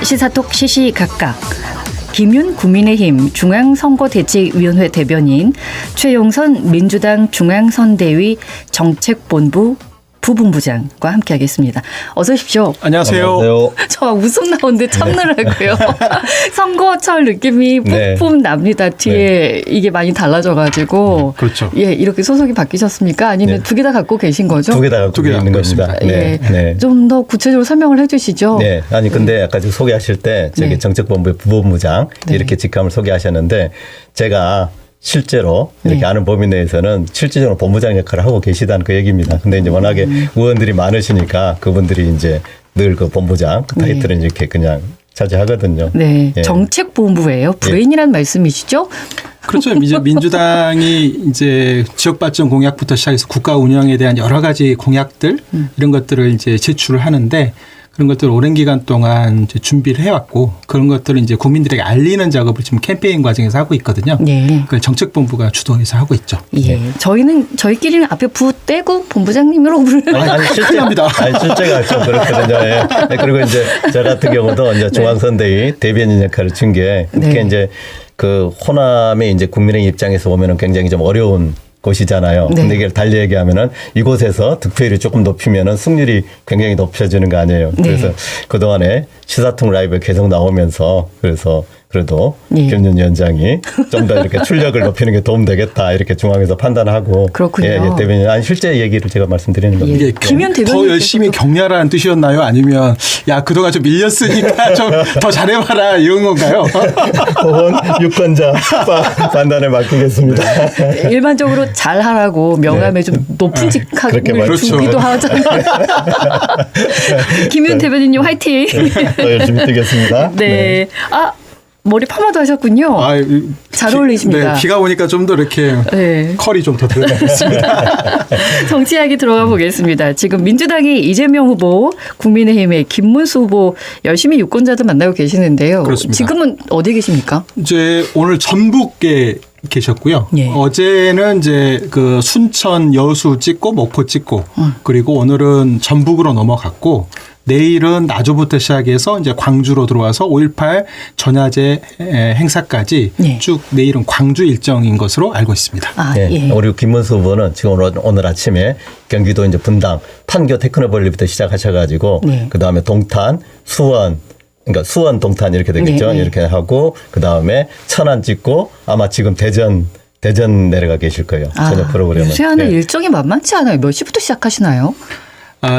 시사톡 시시각각. 김윤 국민의힘 중앙선거대책위원회 대변인, 최용선 민주당 중앙선대위 정책본부 부본부장과 함께하겠습니다. 어서 오십시오. 안녕하세요. 저 웃음 나오는데 참느라고요. 선거철 느낌이 뿜뿜 납니다. 뒤에 이게 많이 달라져가지고. 그렇죠. 예, 이렇게 소속이 바뀌셨습니까? 아니면 두 개 다 갖고 계신 거죠? 두 개 다 갖고 있는 겁니다. 예. 좀 더 구체적으로 설명을 해주시죠. 네. 아니 근데 아까 소개하실 때 저기 정책본부의 부본부장 이렇게 직함을 소개하셨는데 제가 실제로 이렇게 아는 범위 내에서는 실질적으로 본부장 역할을 하고 계시다는 그 얘기입니다. 근데 이제 워낙에 의원들이 많으시니까 그분들이 이제 늘 그 본부장 그 타이틀은 이렇게 그냥 차지하거든요. 네. 예. 정책본부예요. 브레인이라는 말씀이시죠? 그렇죠. 이제 민주당이 이제 지역 발전 공약부터 시작해서 국가 운영에 대한 여러 가지 공약들 이런 것들을 이제 제출을 하는데 그런 것들을 오랜 기간 동안 이제 준비를 해왔고 그런 것들을 이제 국민들에게 알리는 작업을 지금 캠페인 과정에서 하고 있거든요. 네. 그걸 정책본부가 주도해서 하고 있죠. 예. 저희끼리는 앞에 부 떼고 본부장님으로 부르는. 아니 실제입니다. 실제가 좀 그렇거든요. 예. 그리고 이제 저 같은 경우도 이제 중앙선대위 대변인 역할을 준 게 특히 이제 그 호남의 이제 국민의 입장에서 보면은 굉장히 좀 어려운 곳이잖아요. 근데 이걸 달리 얘기하면은 이곳에서 득표율이 조금 높이면은 승률이 굉장히 높여지는 거 아니에요. 그래서 그동안에 시사통 라이브에 계속 나오면서 그래서 그래도 김윤 위원장이 좀 더 이렇게 출력을 높이는 게 도움되겠다 이렇게 중앙에서 판단하고 그렇군요. 예, 대변인 아니 실제 얘기를 제가 말씀드리는 겁니다. 이게 김윤 대변인 더 열심히 격려하라는 뜻이었나요? 아니면 야 그동안 좀 밀렸으니까 좀 더 잘해봐라 이런 건가요? 그건 유권자 판단에 맡기겠습니다. 일반적으로 잘하라고 명함에 좀 높은 직함을 주기도 하잖아요. 김윤 대변인님 화이팅. 더 열심히 뛰겠습니다. 네. 머리 파마도 하셨군요. 잘 어울리십니다. 네, 비가 오니까 좀 더 이렇게 컬이 좀 더 들어가겠습니다. 정치 이야기 들어가 보겠습니다. 지금 민주당이 이재명 후보, 국민의힘의 김문수 후보 열심히 유권자들 만나고 계시는데요. 그렇습니다. 지금은 어디 계십니까? 이제 오늘 전북에 계셨고요. 예. 어제는 이제 그 순천 여수 찍고 목포 찍고 그리고 오늘은 전북으로 넘어갔고 내일은 나주부터 시작해서 이제 광주로 들어와서 5.18 전야제 행사까지 쭉 내일은 광주 일정인 것으로 알고 있습니다. 우리 김문수 후보는 지금 오늘 아침에 경기도 이제 분당 판교 테크노밸리부터 시작하셔가지고 그 다음에 동탄, 수원, 그러니까 수원, 동탄 이렇게 되겠죠. 이렇게 하고 그 다음에 천안 찍고 아마 지금 대전 내려가 계실 거예요. 저녁 프로그램은. 요새하는 일정이 만만치 않아요. 몇 시부터 시작하시나요?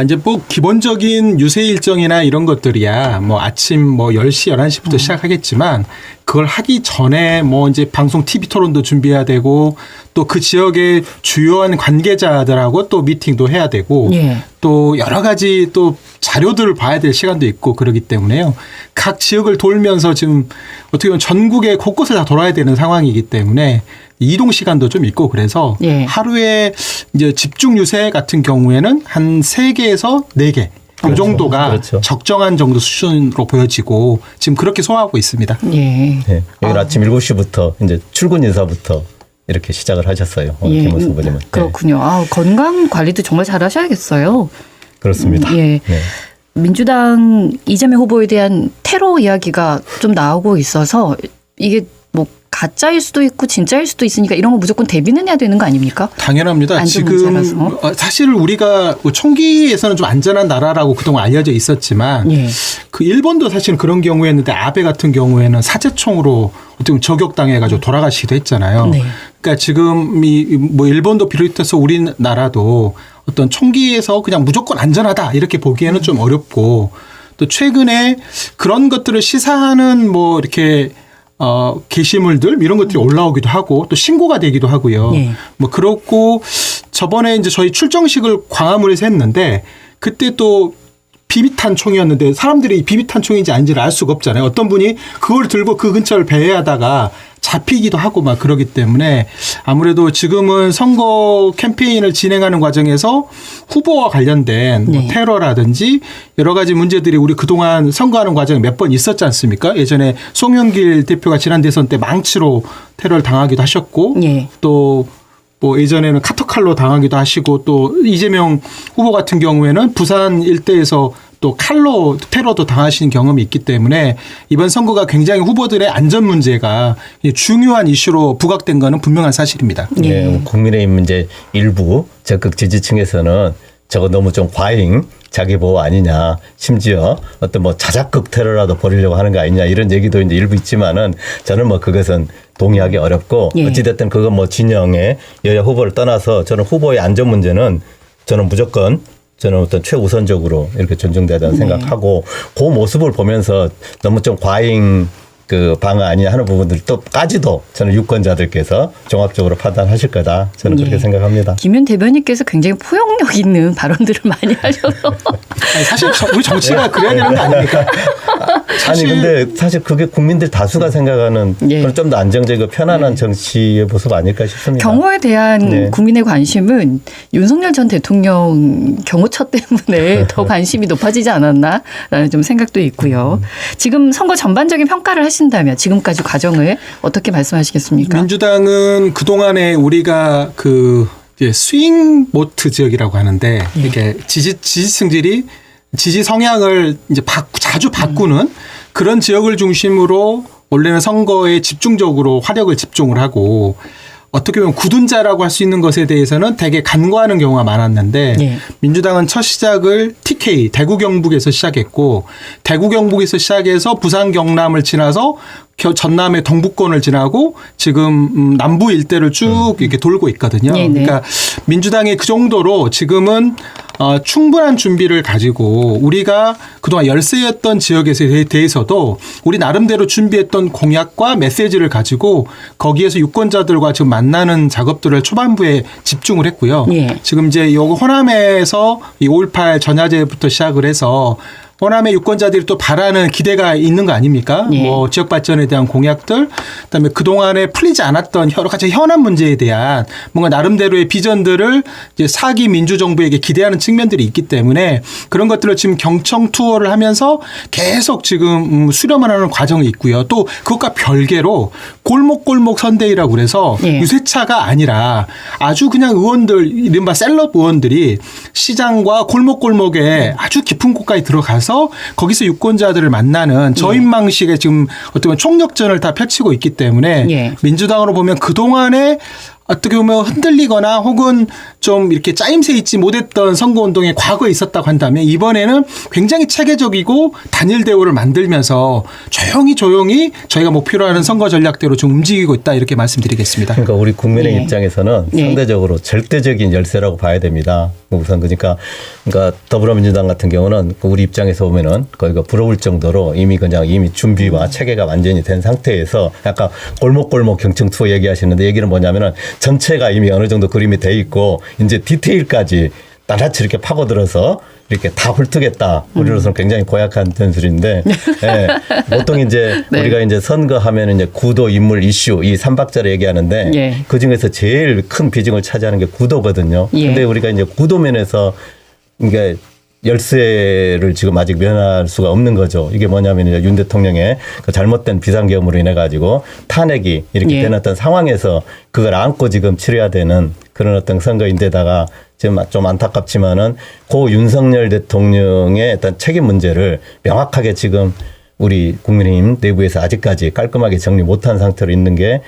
이제 뭐 기본적인 유세 일정이나 이런 것들이야 뭐 아침 뭐 10시, 11시부터 시작하겠지만 그걸 하기 전에 뭐 이제 방송 TV 토론도 준비해야 되고 또 그 지역의 주요한 관계자들하고 또 미팅도 해야 되고 또 여러 가지 또 자료들을 봐야 될 시간도 있고 그러기 때문에요. 각 지역을 돌면서 지금 어떻게 보면 전국의 곳곳을 다 돌아야 되는 상황이기 때문에 이동 시간도 좀 있고 그래서 하루에 이제 집중 유세 같은 경우에는 한 3개에서 4개 이 정도가 적정한 정도 수준으로 보여지고 지금 그렇게 소화하고 있습니다. 여기 아침 7시부터 이제 출근 인사부터 이렇게 시작을 하셨어요. 김문수 후보님은. 그렇군요. 건강 관리도 정말 잘 하셔야겠어요. 그렇습니다. 민주당 이재명 후보에 대한 테러 이야기가 좀 나오고 있어서 이게 뭐 가짜일 수도 있고 진짜일 수도 있으니까 이런 거 무조건 대비는 해야 되는 거 아닙니까? 당연합니다. 지금 사실 우리가 총기에서는 좀 안전한 나라라고 그동안 알려져 있었지만 그 일본도 사실 그런 경우였는데 아베 같은 경우에는 사제총으로 어떻게 보면 저격당해가지고 돌아가시기도 했잖아요. 그러니까 지금 뭐 일본도 비롯해서 우리나라도 어떤 총기에서 그냥 무조건 안전하다 이렇게 보기에는 좀 어렵고 또 최근에 그런 것들을 시사하는 뭐 이렇게 게시물들 이런 것들이 올라오기도 하고 또 신고가 되기도 하고요. 뭐 그렇고 저번에 이제 저희 출정식을 광화문에서 했는데 그때 또 비비탄 총이었는데 사람들이 비비탄 총인지 아닌지를 알 수가 없잖아요. 어떤 분이 그걸 들고 그 근처를 배회하다가 잡히기도 하고 막 그러기 때문에 아무래도 지금은 선거 캠페인을 진행하는 과정에서 후보와 관련된 뭐 테러라든지 여러 가지 문제들이 우리 그동안 선거하는 과정에 몇 번 있었지 않습니까? 예전에 송영길 대표가 지난 대선 때 망치로 테러를 당하기도 하셨고 또 뭐 예전에는 카터칼로 당하기도 하시고 또 이재명 후보 같은 경우에는 부산 일대에서 또 칼로 테러도 당하신 경험이 있기 때문에 이번 선거가 굉장히 후보들의 안전 문제가 중요한 이슈로 부각된 거는 분명한 사실입니다. 네. 국민의힘 이제 일부 적극 지지층에서는 저거 너무 좀 과잉 자기 보호 아니냐, 심지어 어떤 뭐 자작극 테러라도 벌이려고 하는 거 아니냐 이런 얘기도 이제 일부 있지만은 저는 뭐 그것은 동의하기 어렵고 어찌됐든 그건 뭐 진영의 여야 후보를 떠나서 저는 후보의 안전 문제는 저는 무조건 저는 어떤 최우선적으로 이렇게 존중돼야 된다고 생각하고 그 모습을 보면서 너무 좀 과잉 그 방어 아니냐 하는 부분들까지도 저는 유권자들께서 종합적으로 판단하실 거다. 저는 그렇게 생각합니다. 김윤 대변인께서 굉장히 포용력 있는 발언들을 많이 하셔서. 아니, 사실 우리 정치가 그래야 되는 거 아닙니까? 아니 근데 사실 그게 국민들 다수가 생각하는 좀 더 안정적이고 편안한 정치의 모습 아닐까 싶습니다. 경호에 대한 국민의 관심은 윤석열 전 대통령 경호처 때문에 더 관심이 높아지지 않았나라는 좀 생각도 있고요. 지금 선거 전반적인 평가를 하신다면 지금까지 과정을 어떻게 말씀하시겠습니까? 민주당은 그동안에 우리가 그 스윙 보트 지역이라고 하는데 이게 지지층들이 지지 성향을 이제 자주 바꾸는 그런 지역을 중심으로 원래는 선거에 집중적으로 화력을 집중을 하고 어떻게 보면 굳은 자라고 할 수 있는 것에 대해서는 되게 간과하는 경우가 많았는데 민주당은 첫 시작을 TK 대구 경북에서 시작했고 대구 경북에서 시작해서 부산 경남을 지나서 전남의 동부권을 지나고 지금 남부 일대를 쭉 이렇게 돌고 있거든요. 그러니까 민주당이 그 정도로 지금은 충분한 준비를 가지고 우리가 그동안 열세였던 지역에 대해서도 우리 나름대로 준비했던 공약과 메시지를 가지고 거기에서 유권자들과 지금 만나는 작업들을 초반부에 집중을 했고요. 지금 이제 요거 호남에서 이 5.18 전야제부터 시작을 해서 호남의 유권자들이 또 바라는 기대가 있는 거 아닙니까? 뭐 지역 발전에 대한 공약들, 그다음에 그동안에 풀리지 않았던 여러 가지 현안 문제에 대한 뭔가 나름대로의 비전들을 이제 4기 민주정부에게 기대하는 측면들이 있기 때문에 그런 것들을 지금 경청 투어를 하면서 계속 지금 수렴을 하는 과정이 있고요. 또 그것과 별개로 골목골목 선대위라고 그래서 유세차가 아니라 아주 그냥 의원들, 이른바 셀럽 의원들이 시장과 골목골목에 아주 깊은 곳까지 들어가서 거기서 유권자들을 만나는 저인망식의 지금 어떻게 보면 총력전을 다 펼치고 있기 때문에 민주당으로 보면 그동안에 어떻게 보면 흔들리거나 혹은 좀 이렇게 짜임새 있지 못했던 선거운동이 과거에 있었다고 한다면 이번에는 굉장히 체계적이고 단일 대우를 만들면서 조용히 저희가 목표로 하는 선거 전략대로 좀 움직이고 있다 이렇게 말씀드리겠습니다. 그러니까 우리 국민의 입장에서는 상대적으로 절대적인 열세라고 봐야 됩니다. 우선 그러니까 더불어민주당 같은 경우는 우리 입장에서 보면은 거기가 부러울 정도로 이미 준비와 체계가 완전히 된 상태에서 약간 골목골목 경청 투어 얘기하시는데 얘기는 뭐냐면은 전체가 이미 어느 정도 그림이 돼 있고 이제 디테일까지 나같이 이렇게 파고들어서 이렇게 다 훑겠다. 우리로서는 굉장히 고약한 전술인데 보통 이제 우리가 이제 선거하면 이제 구도, 인물, 이슈 이 3박자를 얘기하는데 그 중에서 제일 큰 비중을 차지하는 게 구도거든요. 근데 우리가 이제 구도 면에서 이게 열세를 지금 아직 면할 수가 없는 거죠. 이게 뭐냐면 이제 윤 대통령의 그 잘못된 비상계엄으로 인해 가지고 탄핵이 이렇게 된 어떤 상황에서 그걸 안고 지금 치러야 되는 그런 어떤 선거인데다가 지금 좀 안타깝지만은 고 윤석열 대통령의 어떤 책임 문제를 명확하게 지금 우리 국민의힘 내부에서 아직까지 깔끔하게 정리 못한 상태로 있는 게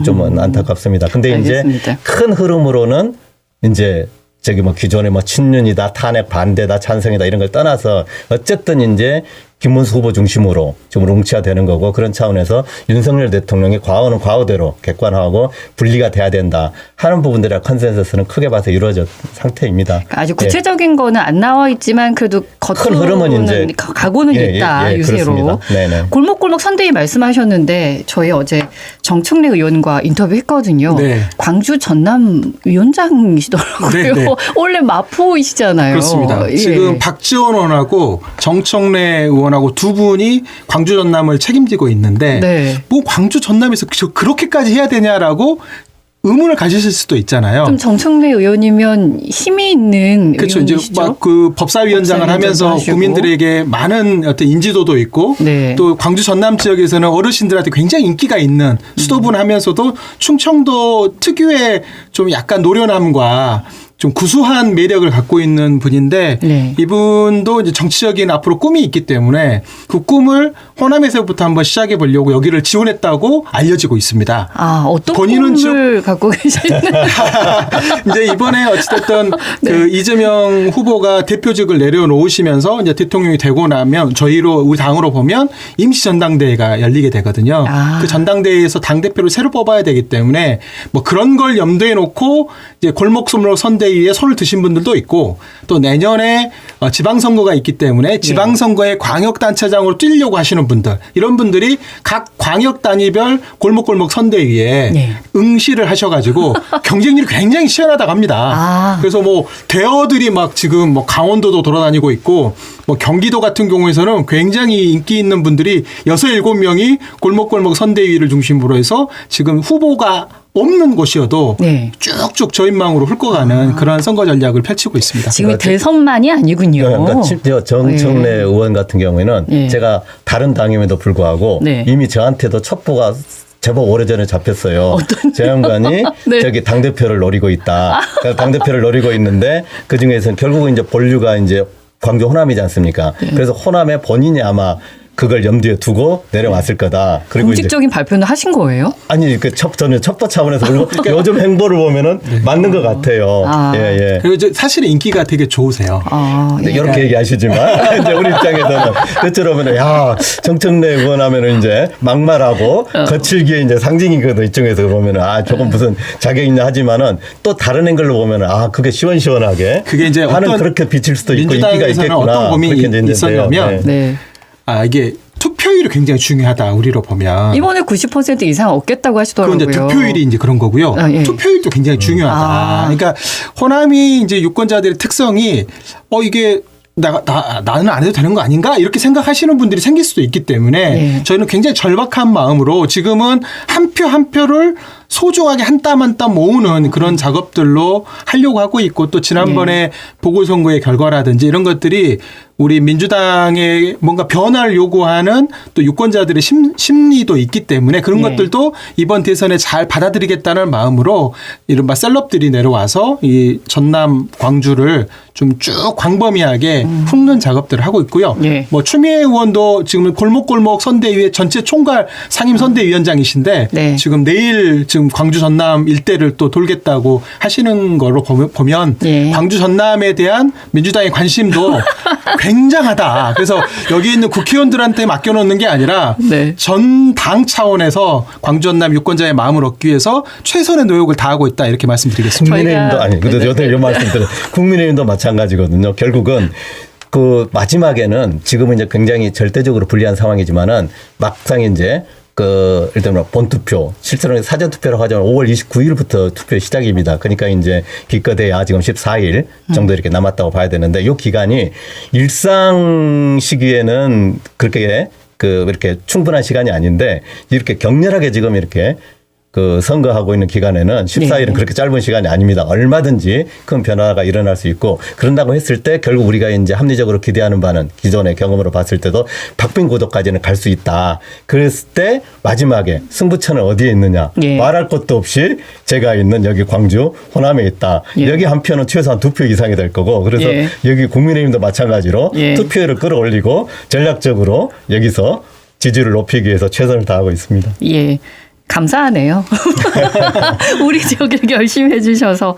좀 안타깝습니다. 근데 알겠습니다. 이제 큰 흐름으로는 이제 저기 뭐 기존에 뭐 친윤이다, 탄핵 반대다, 찬성이다 이런 걸 떠나서 어쨌든 이제 김문수 후보 중심으로 지금 롱치화되는 거고 그런 차원에서 윤석열 대통령의 과오는 과오대로 객관화하고 분리가 돼야 된다 하는 부분들의 컨센서스는 크게 봐서 이루어진 상태입니다. 그러니까 아주 구체적인 거는 안 나와 있지만 그래도 큰 흐름은 이제 가고는 있다 유세로. 골목골목 선대위 말씀하셨는데 저희 어제 정청래 의원과 인터뷰했거든요. 광주 전남 위원장이시더라고요. 원래 마포이시잖아요. 그렇습니다. 지금 박지원 의원하고 정청래 의원하고 두 분이 광주 전남을 책임지고 있는데 뭐 광주 전남에서 그렇게까지 해야 되냐라고 의문을 가지실 수도 있잖아요. 좀 정청래 의원이면 힘이 있는 그렇죠. 의원이시죠? 이제 막 그 법사위원장을 하면서 하시고. 국민들에게 많은 어떤 인지도도 있고 또 광주 전남 지역에서는 어르신들한테 굉장히 인기가 있는 수도분 하면서도 충청도 특유의 좀 약간 노련함과 좀 구수한 매력을 갖고 있는 분인데 네. 이분도 이제 정치적인 앞으로 꿈이 있기 때문에 그 꿈을 호남에서부터 한번 시작해 보려고 여기를 지원했다고 알려지고 있습니다. 아, 어떤 본인은 꿈을 갖고 계시는? 이제 이번에 어찌됐든 네. 그 이재명 후보가 대표직을 내려놓으시면서 이제 대통령이 되고 나면 우리 당으로 보면 임시 전당대회가 열리게 되거든요. 아. 그 전당대회에서 당 대표를 새로 뽑아야 되기 때문에 뭐 그런 걸 염두에 놓고 이제 골목소목 선대위에 손을 드신 분들도 있고 또 내년에 지방선거가 있기 때문에 지방선거에 광역단체장으로 뛰려고 하시는 분들 이런 분들이 각 광역단위별 골목골목 선대위에 네. 응시를 하셔가지고 경쟁률이 굉장히 치열하다고 합니다. 아. 그래서 뭐 대어들이 막 지금 뭐 강원도도 돌아다니고 있고 뭐 경기도 같은 경우에서는 굉장히 인기 있는 분들이 6-7명이 골목골목 선대위를 중심으로 해서 지금 후보가 없는 곳이어도 네. 쭉쭉 저인망으로 훑어가는 그런 선거 전략을 펼치고 있습니다. 지금 대선만이 아니군요. 그러니까 심지어 정청래 의원 같은 경우에는 네. 제가 다른 당임에도 불구하고 네. 이미 저한테도 첩보가 제법 오래전에 잡혔어요. 제 양반이 네. 저기 당대표를 노리고 있다. 그러니까 당대표를 노리고 있는데 그중에서는 결국은 이제 본류가 이제 광주 호남이지 않습니까? 네. 그래서 호남에 본인이 아마 그걸 염두에 두고 내려왔을 거다. 그리고 공식적인 발표는 하신 거예요? 아니 저는 첩보 차원에서 그리고 요즘 행보를 보면은 맞는 것 같아요. 아. 예, 예. 그리고 이제 사실은 인기가 되게 좋으세요. 아, 네, 예. 이렇게 얘기하시지만 이제 우리 입장에서는 그처럼은 야 정청래 의원 하면은 이제 막말하고 거칠기에 이제 상징이거든. 이쪽에서 보면은 아 조금 무슨 자격 있냐 하지만은 또 다른 앵글로 보면은 아 그게 시원시원하게 그게 이제 하는 어떤 그렇게 비칠 수도 있고 인기가 민주당에서는 있겠구나. 어떤 고민이 그렇게 이제 있는데요. 있었냐면 네. 네. 이게 투표율이 굉장히 중요하다. 우리로 보면. 이번에 90% 이상 얻겠다고 하시더라고요. 그건 이제 투표율이 이제 그런 거고요. 예. 투표율도 굉장히 중요하다. 아. 그러니까 호남이 이제 유권자들의 특성이 이게 나는 안 해도 되는 거 아닌가? 이렇게 생각하시는 분들이 생길 수도 있기 때문에 네. 저희는 굉장히 절박한 마음으로 지금은 한 표 한 표를 소중하게 한 땀 한 땀 모으는 그런 작업들로 하려고 하고 있고 또 지난번에 보궐선거의 결과라든지 이런 것들이 우리 민주당의 뭔가 변화를 요구하는 또 유권자들의 심리도 있기 때문에 그런 네. 것들도 이번 대선에 잘 받아들이겠다는 마음으로 이른바 셀럽들이 내려와서 이 전남 광주를 좀 쭉 광범위하게 훑는 작업들을 하고 있고요. 네. 뭐 추미애 의원도 지금 골목골목 선대위의 전체 총괄 상임 선대위원장이신데 네. 지금 내일 지금 광주 전남 일대를 또 돌겠다고 하시는 걸로 보면 네. 광주 전남에 대한 민주당의 관심도 굉장하다. 그래서 여기 있는 국회의원들한테 맡겨놓는 게 아니라 네. 전 당 차원에서 광주 전남 유권자의 마음을 얻기 위해서 최선의 노력을 다하고 있다 이렇게 말씀드리겠습니다. 국민의힘도 아니 근데 저도 이런 말씀드려 국민의힘도 마찬가지거든요. 결국은 그 마지막에는 지금은 이제 굉장히 절대적으로 불리한 상황이지만은 막상 이제 일단 본투표, 실제로는 사전투표라고 하지만 5월 29일부터 투표 시작입니다. 그러니까 이제 기껏해야 지금 14일 정도 이렇게 남았다고 봐야 되는데 이 기간이 일상 시기에는 그렇게 이렇게 충분한 시간이 아닌데 이렇게 격렬하게 지금 이렇게 선거하고 있는 기간에는 14일은 네. 그렇게 짧은 시간이 아닙니다. 얼마든지 큰 변화가 일어날 수 있고 그런다고 했을 때 결국 우리가 이제 합리적으로 기대하는 바는 기존의 경험으로 봤을 때도 박빙 구도까지는 갈 수 있다. 그랬을 때 마지막에 승부처는 어디에 있느냐. 예. 말할 것도 없이 제가 있는 여기 광주 호남에 있다. 예. 여기 한 표는 최소한 2표 이상이 될 거고 그래서 예. 여기 국민의힘도 마찬가지로 예. 투표율을 끌어올리고 전략적으로 여기서 지지를 높이기 위해서 최선을 다하고 있습니다. 예. 감사하네요. 우리 지역에 열심히 해주셔서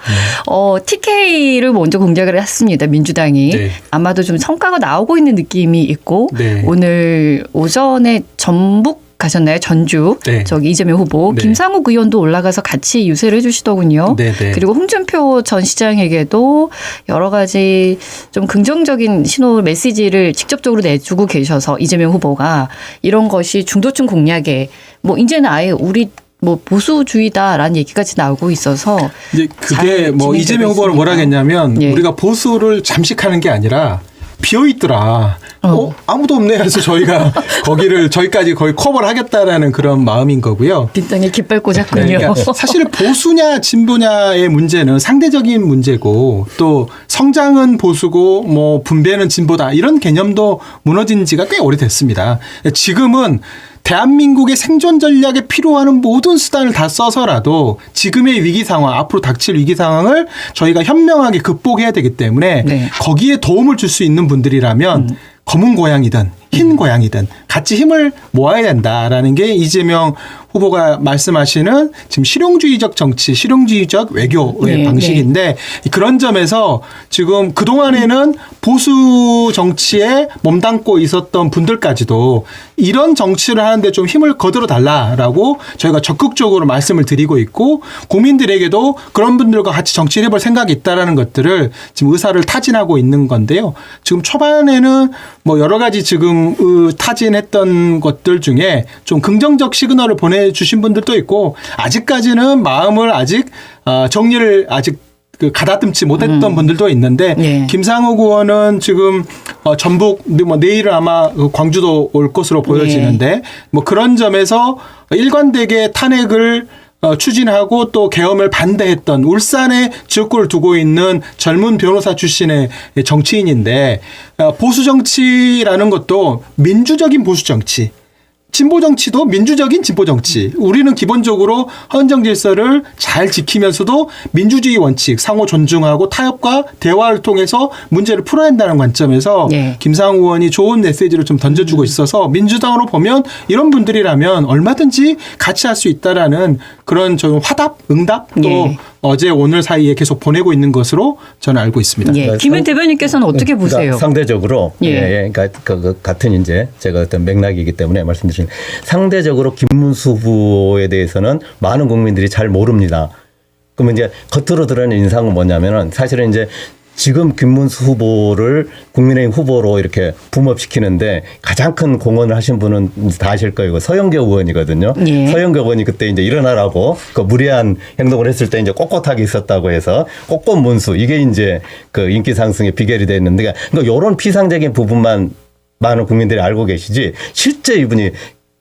TK를 먼저 공작을 했습니다. 민주당이. 네. 아마도 좀 성과가 나오고 있는 느낌이 있고 네. 오늘 오전에 전북 가셨나요? 전주. 네. 저기 이재명 후보. 네. 김상욱 의원도 올라가서 같이 유세를 해주시더군요. 네, 네. 그리고 홍준표 전 시장에게도 여러 가지 좀 긍정적인 신호 메시지를 직접적으로 내주고 계셔서 이재명 후보가 이런 것이 중도층 공략에 뭐 이제는 아예 우리 보수주의다라는 얘기까지 나오고 있어서 이제 그게 잘 뭐 진행되고 이재명 후보는 뭐라 있습니다. 하겠냐면 예. 우리가 보수를 잠식하는 게 아니라 비어 있더라. 아무도 없네. 그래서 저희가 저희까지 거의 커버를 하겠다라는 그런 마음인 거고요. 빈땅에 깃발 꽂았군요. 그러니까 사실 보수냐 진보냐의 문제는 상대적인 문제고 또 성장은 보수고 뭐 분배는 진보다 이런 개념도 무너진 지가 꽤 오래됐습니다. 지금은 대한민국의 생존 전략에 필요한 모든 수단을 다 써서라도 지금의 위기 상황, 앞으로 닥칠 위기 상황을 저희가 현명하게 극복해야 되기 때문에 네. 거기에 도움을 줄 수 있는 분들이라면 검은 고양이든 흰 고양이든 같이 힘을 모아야 된다라는 게 이재명 후보가 말씀하시는 지금 실용주의적 정치, 실용주의적 외교의 네, 방식인데 그런 점에서 지금 그동안에는 보수 정치에 몸담고 있었던 분들까지도 이런 정치를 하는데 좀 힘을 거들어 달라라고 저희가 적극적으로 말씀을 드리고 있고 국민들에게도 그런 분들과 같이 정치를 해볼 생각이 있다라는 것들을 지금 의사를 타진하고 있는 건데요. 지금 초반에는 뭐 여러 가지 지금 타진했던 것들 중에 좀 긍정적 시그널을 보내주신 분들도 있고 아직까지는 마음을 아직 정리를 아직 가다듬지 못했던 분들도 있는데 네. 김상욱 의원은 지금 전북 뭐 내일은 아마 광주도 올 것으로 보여지는데 네. 뭐 그런 점에서 일관되게 탄핵을 추진하고 또 계엄을 반대했던 울산에 지역구를 두고 있는 젊은 변호사 출신의 정치인인데 보수 정치라는 것도 민주적인 보수 정치, 진보 정치도 민주적인 진보 정치. 우리는 기본적으로 헌정 질서를 잘 지키면서도 민주주의 원칙, 상호 존중하고 타협과 대화를 통해서 문제를 풀어야 한다는 관점에서 네. 김상우 의원이 좋은 메시지를 좀 던져주고 있어서 민주당으로 보면 이런 분들이라면 얼마든지 같이 할 수 있다라는 그런 좀 화답, 응답 또 네. 어제 오늘 사이에 계속 보내고 있는 것으로 저는 알고 있습니다. 예. 김현 대변인께서는 어떻게 보세요? 그러니까 상대적으로 예. 그러니까 그 같은 이제 제가 어떤 맥락이기 때문에 말씀드린 상대적으로 김문수 후보에 대해서는 많은 국민들이 잘 모릅니다. 그러면 이제 겉으로 드러나는 인상은 뭐냐면은 사실은 이제 지금 김문수 후보를 국민의힘 후보로 이렇게 붐업시키는데 가장 큰 공헌을 하신 분은 다 아실 거예요. 서영교 의원이거든요. 예. 서영교 의원이 그때 이제 일어나라고 그 무리한 행동을 했을 때 이제 꼿꼿하게 있었다고 해서 꼿꼿 문수 이게 이제 그 인기 상승의 비결이 됐는데 그러니까 이런 피상적인 부분만 많은 국민들이 알고 계시지 실제 이분이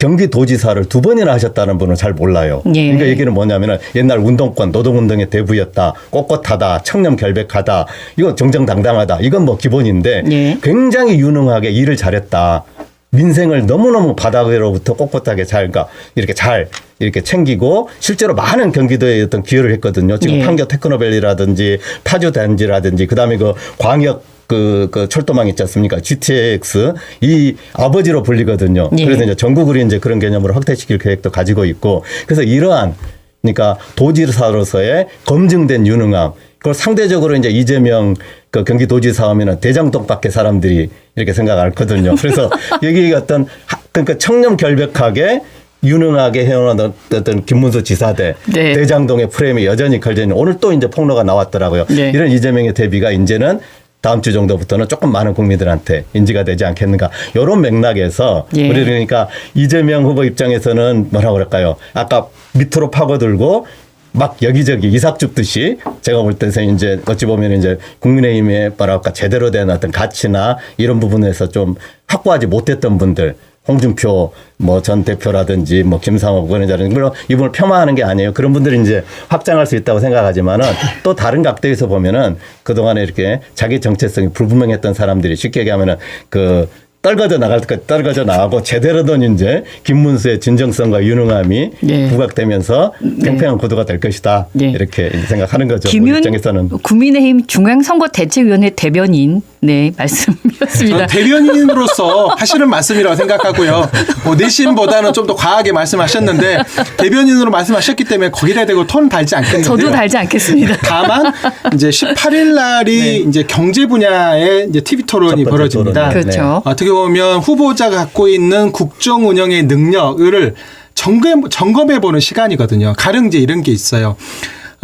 경기도지사를 2번이나 하셨다는 분은 잘 몰라요. 예. 그러니까 얘기는 뭐냐면은 옛날 운동권, 노동운동의 대부였다, 꼿꼿하다, 청렴 결백하다, 이건 정정당당하다, 이건 뭐 기본인데 예. 굉장히 유능하게 일을 잘했다. 민생을 너무너무 바닥으로부터 꼿꼿하게 잘, 그러니까 이렇게 잘 이렇게 챙기고 실제로 많은 경기도에 어떤 기여를 했거든요. 지금 예. 판교 테크노밸리라든지 파주 단지라든지 그다음에 그 광역 그 철도망 있지 않습니까? GTX 이 아버지로 불리거든요. 예. 그래서 이제 전국으로 이제 그런 개념으로 확대시킬 계획도 가지고 있고 그래서 이러한 그러니까 도지사로서의 검증된 유능함 그걸 상대적으로 이제 이재명 그 경기도지사 하면은 대장동 밖에 사람들이 이렇게 생각하거든요. 그래서 여기 어떤 그러니까 청렴 결백하게 유능하게 해오는 어떤 김문수 지사대 네. 대장동의 프레임이 여전히 걸려 있는 오늘 또 이제 폭로가 나왔더라고요. 네. 이런 이재명의 대비가 이제는 다음 주 정도부터는 조금 많은 국민들한테 인지가 되지 않겠는가. 이런 맥락에서 예. 우리 그러니까 이재명 후보 입장에서는 뭐라고 그럴까요. 아까 밑으로 파고들고 막 여기저기 이삭 줍듯이 제가 볼 때는 이제 어찌 보면 이제 국민의힘의 뭐랄까 제대로 된 어떤 가치나 이런 부분에서 좀 확보하지 못했던 분들 홍준표 뭐 전 대표라든지 뭐 김상욱 의원이라든지 물론 이분을 폄하하는 게 아니에요. 그런 분들이 이제 확장할 수 있다고 생각하지만은 또 다른 각도에서 보면은 그동안에 이렇게 자기 정체성이 불분명했던 사람들이 쉽게 얘기하면은 그 떨궈져 나갈 때까지 떨궈져 나가고 제대로 된 이제 김문수의 진정성과 유능함이 네. 부각되면서 팽팽한 구도가 될 것이다. 네. 이렇게 생각하는 거죠. 우리 김윤 입장에서는. 국민의힘 중앙선거대책위원회 대변인 네 말씀이었습니다. 대변인으로서 하시는 말씀이라고 생각하고요. 뭐 내심보다는 좀 더 과하게 말씀하셨는데 대변인으로 말씀하셨기 때문에 거기다 대고 톤 달지 않겠는데요. 저도 달지 않겠습니다. 다만 이제 18일 날이 네. 이제 경제 분야의 이제 TV 토론이 첫 번째 벌어집니다. 토론. 그렇죠. 어떻게 보면 후보자가 갖고 있는 국정 운영의 능력을 점검해 보는 시간이거든요. 가령 이제 이런 게 있어요.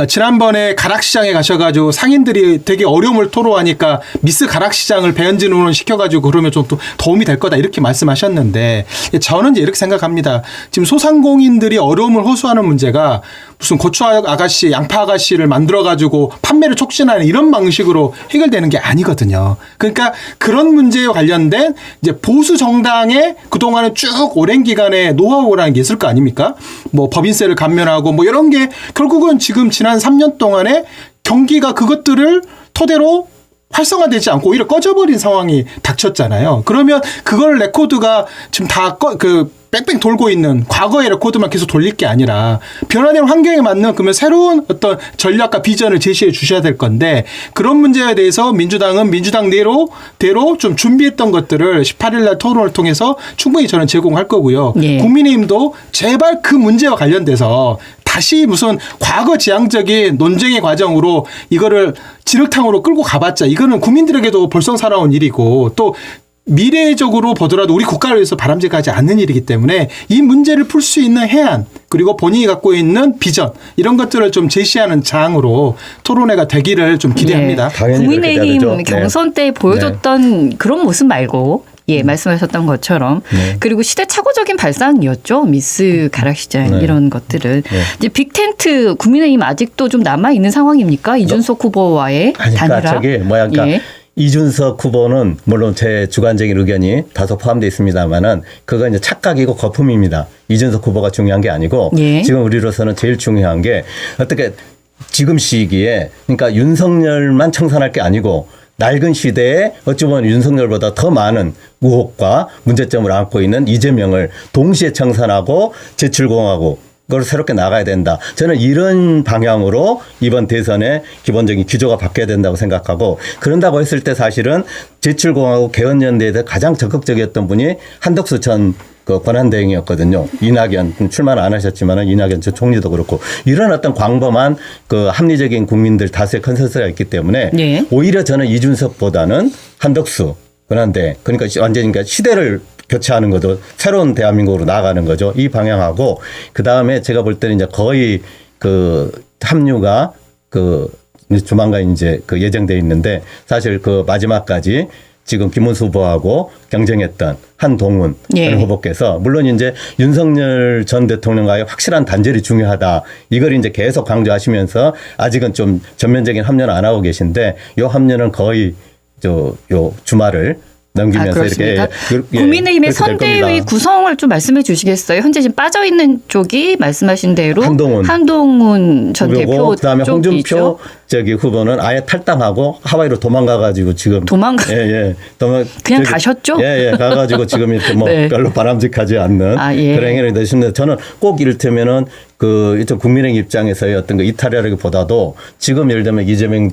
지난번에 가락시장에 가셔가지고 상인들이 되게 어려움을 토로하니까 미스 가락시장을 배현진 의원 시켜가지고 그러면 좀 또 도움이 될 거다 이렇게 말씀하셨는데 저는 이제 이렇게 생각합니다. 지금 소상공인들이 어려움을 호소하는 문제가 무슨 고추 아가씨, 양파 아가씨를 만들어가지고 판매를 촉진하는 이런 방식으로 해결되는 게 아니거든요. 그러니까 그런 문제에 관련된 이제 보수 정당의 그동안에 쭉 오랜 기간의 노하우라는 게 있을 거 아닙니까? 뭐 법인세를 감면하고 뭐 이런 게 결국은 지금 지난 3년 동안에 경기가 그것들을 토대로 활성화되지 않고 오히려 꺼져버린 상황이 닥쳤잖아요. 그러면 그걸 레코드가 지금 다 뺑뺑 돌고 있는 과거의 레코드만 계속 돌릴 게 아니라 변화된 환경에 맞는 그러면 새로운 어떤 전략과 비전을 제시해 주셔야 될 건데 그런 문제에 대해서 민주당은 민주당대로 좀 준비했던 것들을 18일 날 토론을 통해서 충분히 저는 제공할 거고요. 예. 국민의힘도 제발 그 문제와 관련돼서 다시 무슨 과거 지향적인 논쟁의 과정으로 이거를 진흙탕으로 끌고 가봤자 이거는 국민들에게도 볼썽사나운 일이고 또 미래적으로 보더라도 우리 국가를 위해서 바람직하지 않는 일이기 때문에 이 문제를 풀 수 있는 해안 그리고 본인이 갖고 있는 비전 이런 것들을 좀 제시하는 장으로 토론회가 되기를 좀 기대합니다. 당연히 국민의힘 그렇게 돼야죠. 경선 때 보여줬던 그런 모습 말고 말씀하셨던 것처럼 그리고 시대착오적인 발상이었죠. 미스 가락시장 이런 것들을 이제 빅텐트 국민의힘 아직도 좀 남아 있는 상황입니까? 이준석 후보와의 단일화. 그러니까 이준석 후보는 물론 제 주관적인 의견이 다소 포함되어 있습니다만은 그건 이제 착각이고 거품입니다. 이준석 후보가 중요한 게 아니고 지금 우리로서는 제일 중요한 게 어떻게 지금 시기에 그러니까 윤석열만 청산할 게 아니고 낡은 시대에 어찌 보면 윤석열보다 더 많은 의혹과 문제점을 안고 있는 이재명을 동시에 청산하고 제출공하고 그걸 새롭게 나가야 된다. 저는 이런 방향으로 이번 대선의 기본적인 기조가 바뀌어야 된다고 생각하고 그런다고 했을 때 사실은 제출공하고 개헌연대에 가장 적극적이었던 분이 한덕수 전 그 권한대행이었거든요. 이낙연 출마는 안 하셨지만 이낙연 전 총리도 그렇고 이런 어떤 광범한 그 합리적인 국민들 다수의 컨센서스가 있기 때문에 오히려 저는 이준석보다는 한덕수 권한대행 그러니까 완전히 시대를 교체하는 것도 새로운 대한민국으로 나아가는 거죠. 이 방향하고 그 다음에 제가 볼 때는 이제 거의 그 합류가 그 조만간 이제 그 예정돼 있는데 사실 그 마지막까지 지금 김문수 후보하고 경쟁했던 한동훈 후보께서 물론 이제 윤석열 전 대통령과의 확실한 단절이 중요하다. 이걸 이제 계속 강조하시면서 아직은 좀 전면적인 합류는 안 하고 계신데 이 합류는 거의 요 주말을 넘기면서 이렇게 국민의힘의 선대위 구성을 좀 말씀해 주시겠어요? 현재 지금 빠져 있는 쪽이 말씀하신 대로 한동훈 전 대표 그다음에 홍준표 후보는 아예 탈당하고 하와이로 도망가가지고 지금 그냥 가셨죠? 가가지고 지금 이렇게 뭐 별로 바람직하지 않는 그런 행위를 내시는데 저는 꼭 이를테면은 그 이쪽 국민의힘 입장에서의 어떤 그 이탈이라기보다도 지금 예를 들면 이재명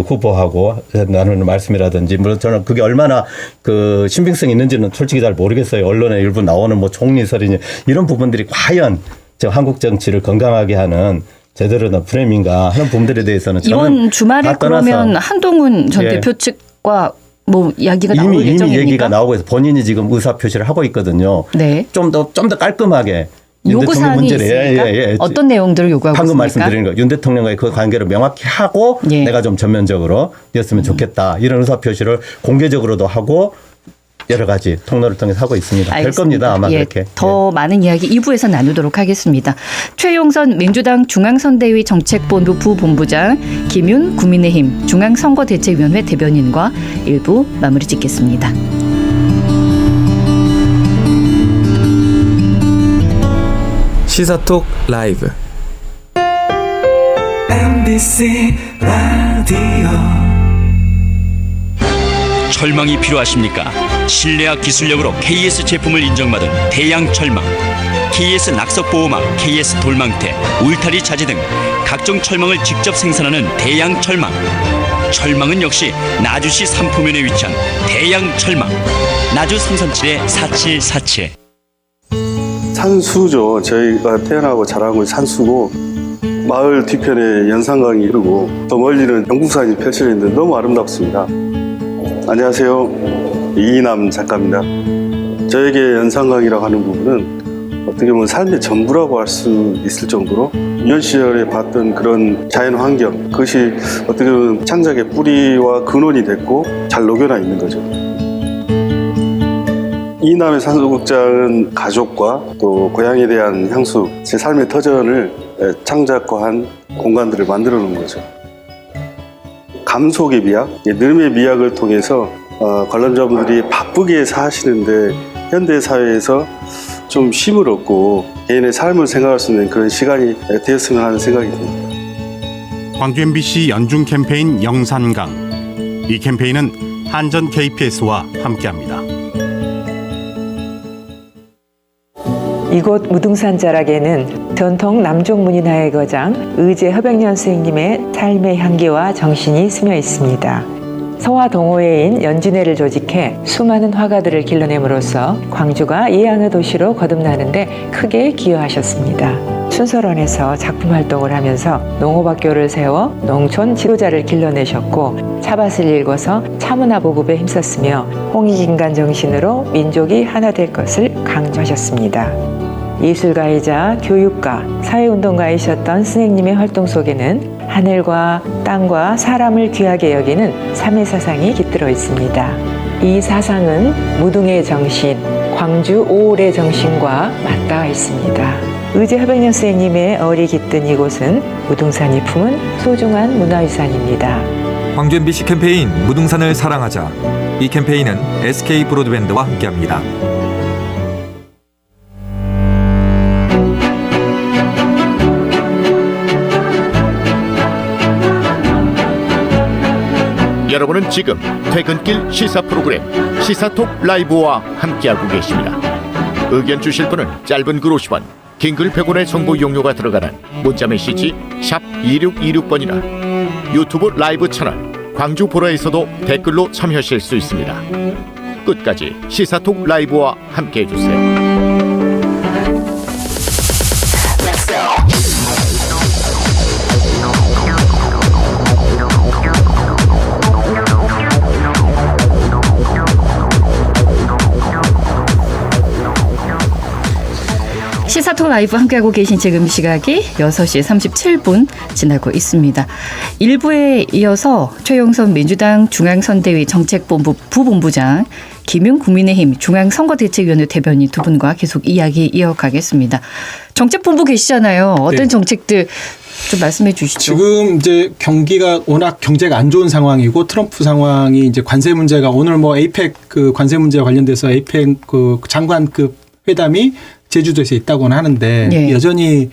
후보하고 나누는 말씀이라든지 물론 저는 그게 얼마나 그 신빙성이 있는지는 솔직히 잘 모르겠어요. 언론에 일부 나오는 뭐 총리설이니 이런 부분들이 과연 저 한국 정치를 건강하게 하는 제대로 된 프레임인가 하는 부분들에 대해서는 이번 주말에 그러면 한동훈 전 대표 측과 뭐 이야기가 나올 예정입니까? 이미 얘기가 나오고 있어서 본인이 지금 의사 표시를 하고 있거든요. 좀 더 깔끔하게. 요구사항이 있습니까? 어떤 내용들을 요구하고 방금 있습니까? 말씀드린 거 윤 대통령과의 그 관계를 명확히 하고 내가 좀 전면적으로 되었으면 좋겠다. 이런 의사표시를 공개적으로도 하고 여러 가지 통로를 통해서 하고 있습니다. 될 겁니다. 아마 그렇게. 더 많은 이야기 2부에서 나누도록 하겠습니다. 최용선 민주당 중앙선대위 정책본부 부본부장, 김윤 국민의힘 중앙선거대책위원회 대변인과 1부 마무리 짓겠습니다. 시사톡 라이브 MBC 라디오 철망이 필요하십니까? 신뢰와 기술력으로 KS 제품을 인정받은 대양철망, KS 낙석보호막, KS 돌망태, 울타리 자재 등 각종 철망을 직접 생산하는 대양철망. 철망은 역시 나주시 삼포면에 위치한 대양철망. 나주 337-4747. 산수죠. 저희가 태어나고 자란 곳이 산수고 마을 뒤편에 연산강이 흐르고 더 멀리는 영국산이 펼쳐져 있는데 너무 아름답습니다. 안녕하세요. 이남 작가입니다. 저에게 연산강이라고 하는 부분은 어떻게 보면 삶의 전부라고 할 수 있을 정도로 유년 시절에 봤던 그런 자연 환경, 그것이 어떻게 보면 창작의 뿌리와 근원이 됐고 잘 녹여나 있는 거죠. 이남의 산수극장은 가족과 또 고향에 대한 향수, 제 삶의 터전을 창작화한 공간들을 만들어 놓은 거죠. 감속의 미학, 느름의 미학을 통해서 관람자분들이 바쁘게 사시는데 현대 사회에서 좀 쉼을 얻고 개인의 삶을 생각할 수 있는 그런 시간이 되었으면 하는 생각이 듭니다. 광주 MBC 연중 캠페인 영산강. 이 캠페인은 한전 KPS와 함께합니다. 이곳 무등산 자락에는 전통 남쪽 문인화의 거장 의제 허백년 스님의 삶의 향기와 정신이 스며 있습니다. 서화 동호회인 연진회를 조직해 수많은 화가들을 길러냄으로써 광주가 이양의 도시로 거듭나는데 크게 기여하셨습니다. 춘설원에서 작품 활동을 하면서 농업학교를 세워 농촌 지도자를 길러내셨고 차밭을 일궈서 차문화 보급에 힘썼으며 홍익인간 정신으로 민족이 하나 될 것을 강조하셨습니다. 예술가이자 교육가, 사회운동가이셨던 스님의 활동 속에는 하늘과 땅과 사람을 귀하게 여기는 삼의 사상이 깃들어 있습니다. 이 사상은 무등의 정신, 광주 오울의 정신과 맞닿아 있습니다. 의제 허백년 스님의 얼이 깃든 이곳은 무등산이 품은 소중한 문화유산입니다. 광주 MBC 캠페인 무등산을 사랑하자. 이 캠페인은 SK 브로드밴드와 함께합니다. 여러분은 지금 퇴근길 시사 프로그램 시사톡 라이브와 함께하고 계십니다. 의견 주실 분은 짧은 글 50원, 긴 글 100원의 정보 용료가 들어가는 문자메시지 샵 2626번이나 유튜브 라이브 채널 광주 보라에서도 댓글로 참여하실 수 있습니다. 끝까지 시사톡 라이브와 함께해 주세요. 시사톡 라이브 함께하고 계신 지금 시각이 6시 37분 지나고 있습니다. 1부에 이어서 최용선 민주당 중앙선대위 정책본부 부본부장, 김용 국민의힘 중앙선거대책위원회 대변인 두 분과 계속 이야기 이어가겠습니다. 정책본부 계시잖아요. 어떤 네. 정책들 좀 말씀해 주시죠. 지금 이제 경기가 워낙 경제가 안 좋은 상황이고 트럼프 상황이 이제 관세 문제가 오늘 뭐 에이펙 그 관세 문제와 관련돼서 에이펙 그 장관급 회담이 제주도에서 있다고는 하는데 네. 여전히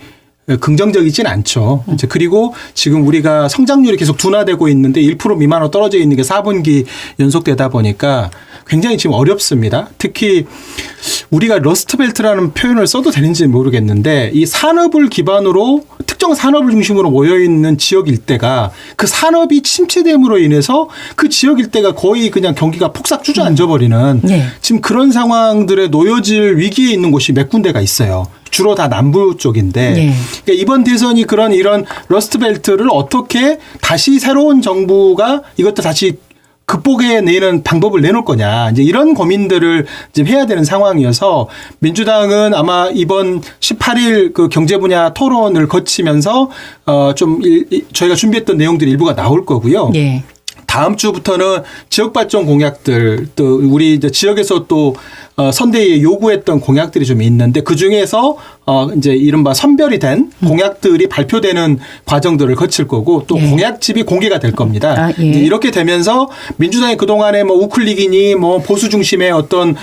긍정적이진 않죠. 이제 그리고 지금 우리가 성장률이 계속 둔화되고 있는데 1% 미만으로 떨어져 있는 게 4분기 연속되다 보니까 굉장히 지금 어렵습니다. 특히 우리가 러스트벨트라는 표현을 써도 되는지 모르겠는데 이 산업을 기반으로 특정 산업을 중심으로 모여있는 지역 일대가 그 산업이 침체됨으로 인해서 그 지역 일대가 거의 그냥 경기가 폭삭 주저앉아버리는 네. 지금 그런 상황들에 놓여질 위기에 있는 곳이 몇 군데가 있어요. 주로 다 남부 쪽인데 네. 그러니까 이번 대선이 이런 러스트벨트를 어떻게 다시 새로운 정부가 이것도 다시 극복해내는 방법을 내놓을 거냐. 이제 이런 고민들을 지금 해야 되는 상황이어서 민주당은 아마 이번 18일 그 경제 분야 토론을 거치면서 저희가 준비했던 내용들이 일부가 나올 거고요. 네. 다음 주부터는 지역 발전 공약들 또 우리 이제 지역에서 또 선대위에 요구했던 공약들이 좀 있는데 그 중에서 이제 이른바 선별이 된 공약들이 발표되는 과정들을 거칠 거고 또 예. 공약집이 공개가 될 겁니다. 아, 예. 이제 이렇게 되면서 민주당이 그동안에 뭐 우클릭이니 뭐 보수 중심의 어떤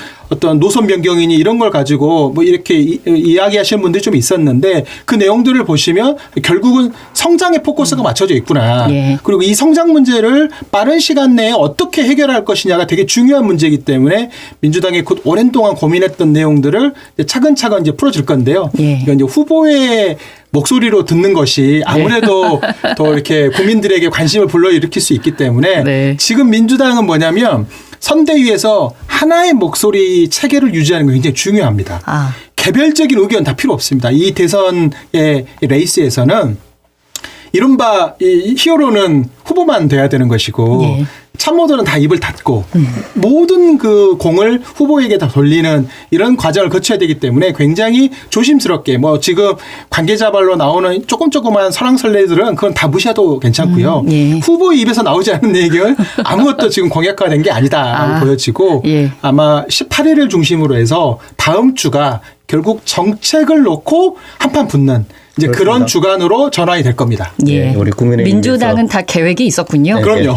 노선 변경이니 이런 걸 가지고 뭐 이렇게 이야기하시는 분들이 좀 있었는데 그 내용들을 보시면 결국은 성장에 포커스가 맞춰져 있구나. 예. 그리고 이 성장 문제를 빠른 시간 내에 어떻게 해결할 것이냐가 되게 중요한 문제이기 때문에 민주당이 오랜 동안 고민했던 내용들을 이제 차근차근 이제 풀어줄 건데요. 예. 이건 이제 후보의 목소리로 듣는 것이 아무래도 더 이렇게 국민들에게 관심을 불러일으킬 수 있기 때문에 네. 지금 민주당은 뭐냐면 선대위에서 하나의 목소리 체계를 유지하는 게 굉장히 중요합니다. 아. 개별적인 의견 다 필요 없습니다. 이 대선의 레이스에서는 이른바 이 히어로는 후보만 돼야 되는 것이고 예. 참모들은 다 입을 닫고 모든 그 공을 후보에게 다 돌리는 이런 과정을 거쳐야 되기 때문에 굉장히 조심스럽게 뭐 지금 관계자발로 나오는 조금만 설왕설래들은 그건 다 무시해도 괜찮고요. 예. 후보의 입에서 나오지 않는 얘기는 아무것도 지금 공약화된 게 아니다라고 보여지고 예. 아마 18일을 중심으로 해서 다음 주가 결국 정책을 놓고 한판 붙는 이제 그렇습니다. 그런 주간으로 전환이 될 겁니다. 예. 우리 국민의힘에서 민주당은 다 계획이 있었군요. 예, 그럼요.